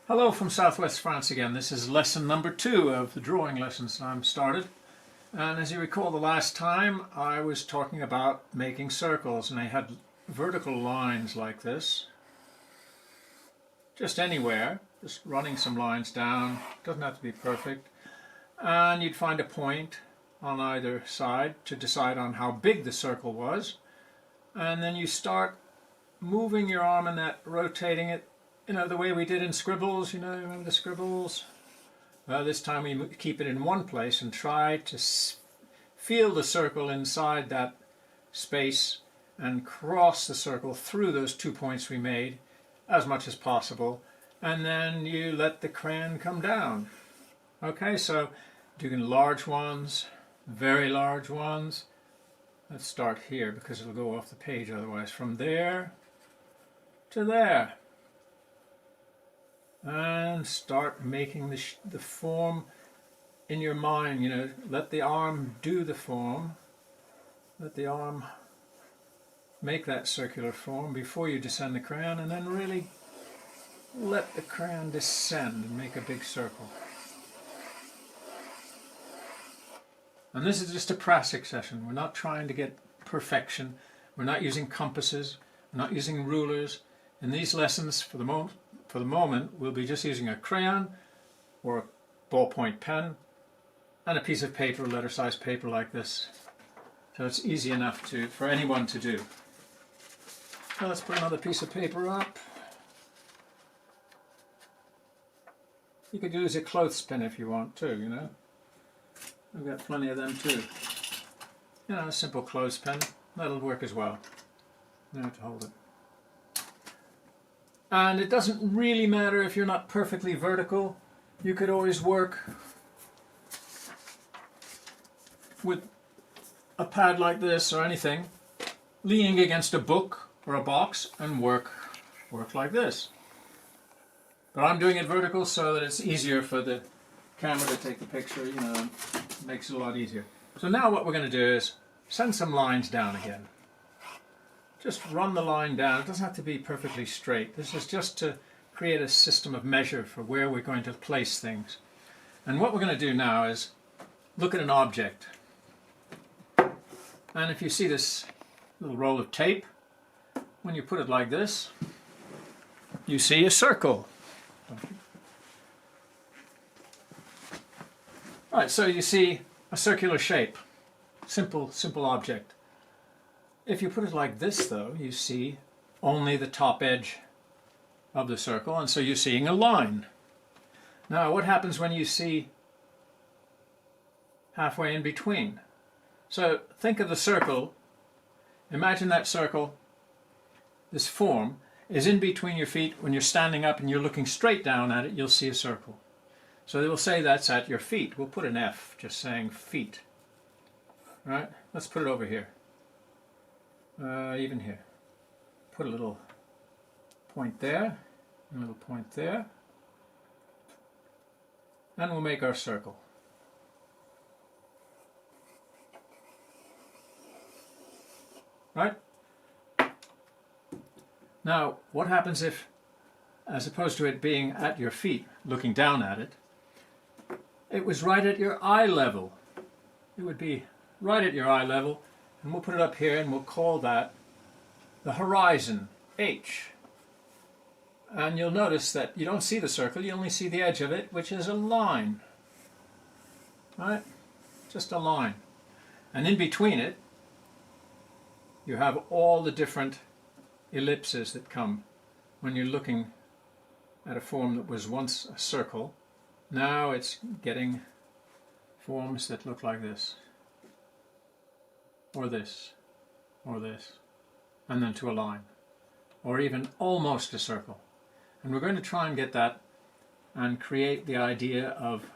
Hello from Southwest France again. This is lesson number 2 of the drawing lessons I'm started. And as you recall, the last time I was talking about making circles, and I had vertical lines like this. Just anywhere, just running some lines down. Doesn't have to be perfect. And you'd find a point on either side to decide on how big the circle was. And then you start moving your arm in that, rotating it, the way we did in scribbles, remember the scribbles? Well, this time we keep it in one place and try to feel the circle inside that space and cross the circle through those 2 points we made as much as possible. And then you let the crayon come down. Okay, so doing large ones, very large ones. Let's start here because it'll go off the page otherwise. From there to there. And start making the form in your mind, let the arm do the form. Let the arm make that circular form before you descend the crayon, and then really let the crayon descend and make a big circle. And this is just a practice session. We're not trying to get perfection. We're not using compasses. We're not using rulers. In these lessons, for the moment, we'll be just using a crayon or a ballpoint pen and a piece of paper, letter-sized paper like this. So it's easy enough for anyone to do. Now let's put another piece of paper up. You could use a clothespin if you want to, We've got plenty of them too. A simple clothespin, that'll work as well. Now to hold it. And it doesn't really matter if you're not perfectly vertical. You could always work with a pad like this or anything, leaning against a book or a box and work like this. But I'm doing it vertical so that it's easier for the camera to take the picture, it makes it a lot easier. So now what we're going to do is send some lines down again. Just run the line down. It doesn't have to be perfectly straight. This is just to create a system of measure for where we're going to place things. And what we're going to do now is look at an object. And if you see this little roll of tape, when you put it like this, you see a circle. Right, so you see a circular shape. Simple object. If you put it like this, though, you see only the top edge of the circle, and so you're seeing a line. Now, what happens when you see halfway in between? So think of the circle. Imagine that circle, this form, is in between your feet. When you're standing up and you're looking straight down at it, you'll see a circle. So they will say that's at your feet. We'll put an F, just saying feet. All right, let's put it over here. Even here. Put a little point there, a little point there, and we'll make our circle. Right? Now, what happens if, as opposed to it being at your feet, looking down at it, it was right at your eye level? It would be right at your eye level. And we'll put it up here and we'll call that the horizon, H. And you'll notice that you don't see the circle, you only see the edge of it, which is a line. Right? Just a line. And in between it, you have all the different ellipses that come when you're looking at a form that was once a circle. Now it's getting forms that look like this. Or this, and then to a line, or even almost a circle. And we're going to try and get that and create the idea of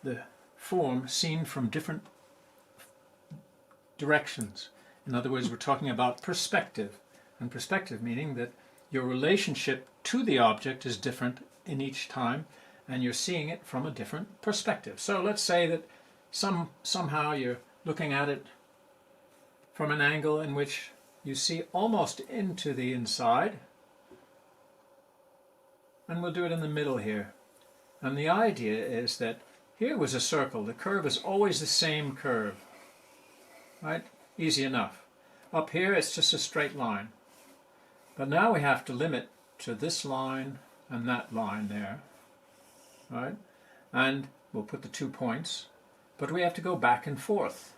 the form seen from different directions. In other words, we're talking about perspective, and perspective meaning that your relationship to the object is different in each time, and you're seeing it from a different perspective. So let's say that somehow you're looking at it from an angle in which you see almost into the inside, and we'll do it in the middle here. And the idea is that here was a circle. The curve is always the same curve, right? Easy enough. Up here it's just a straight line. But now we have to limit to this line and that line there, right? And we'll put the 2 points, but we have to go back and forth.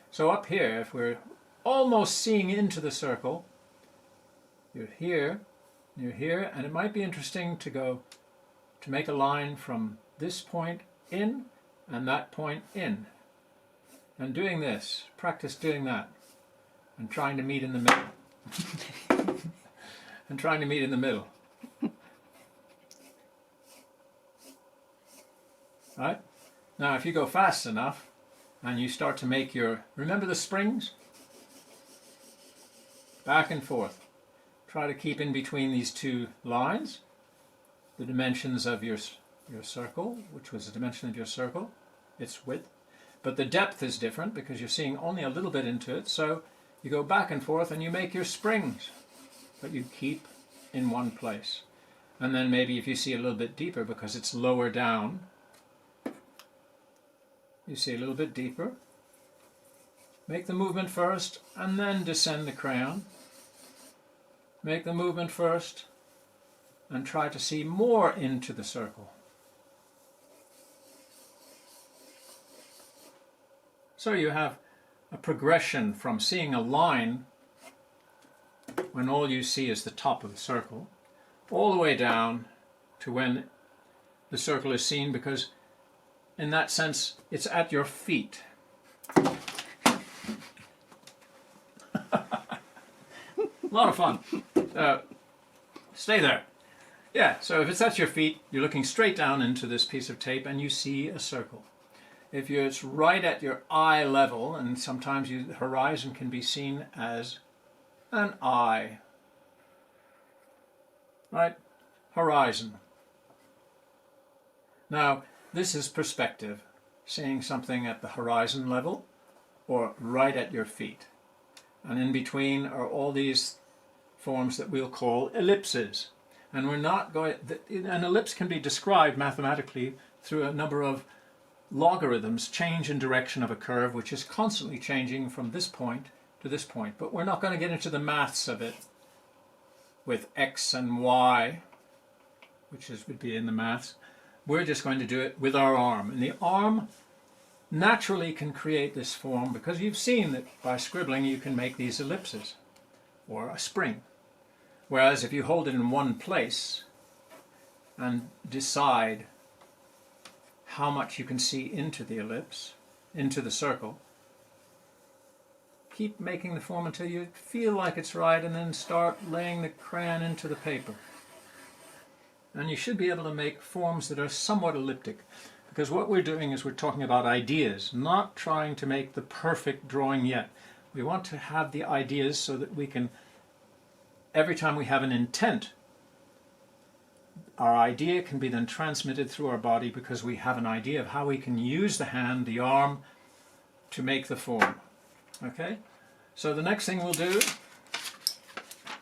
So up here, if we're almost seeing into the circle, you're here, and it might be interesting to make a line from this point in and that point in. And doing this, practice doing that, and trying to meet in the middle. And trying to meet in the middle. Right? Now if you go fast enough and you start to make remember the springs? Back and forth. Try to keep in between these two lines the dimensions of your circle, which was the dimension of your circle, its width. But the depth is different because you're seeing only a little bit into it, so you go back and forth and you make your springs. But you keep in one place. And then maybe if you see a little bit deeper because it's lower down, you see a little bit deeper. Make the movement first and then descend the crayon. Make the movement first and try to see more into the circle. So you have a progression from seeing a line when all you see is the top of the circle, all the way down to when the circle is seen, because in that sense it's at your feet. A lot of fun. Stay there. Yeah, so if it's at your feet, you're looking straight down into this piece of tape and you see a circle. If it's right at your eye level, and sometimes the horizon can be seen as an eye, right? Horizon. Now, this is perspective, seeing something at the horizon level or right at your feet. And in between are all these forms that we'll call ellipses. And we're not going, an ellipse can be described mathematically through a number of logarithms, change in direction of a curve, which is constantly changing from this point to this point. But we're not going to get into the maths of it with x and y, which would be in the maths. We're just going to do it with our arm. And the arm naturally can create this form because you've seen that by scribbling you can make these ellipses or a spring. Whereas if you hold it in one place and decide how much you can see into the ellipse, into the circle, keep making the form until you feel like it's right, and then start laying the crayon into the paper. And you should be able to make forms that are somewhat elliptic, because what we're doing is we're talking about ideas, not trying to make the perfect drawing yet. We want to have the ideas so that we can, every time we have an intent, our idea can be then transmitted through our body because we have an idea of how we can use the hand, the arm, to make the form. Okay? So the next thing we'll do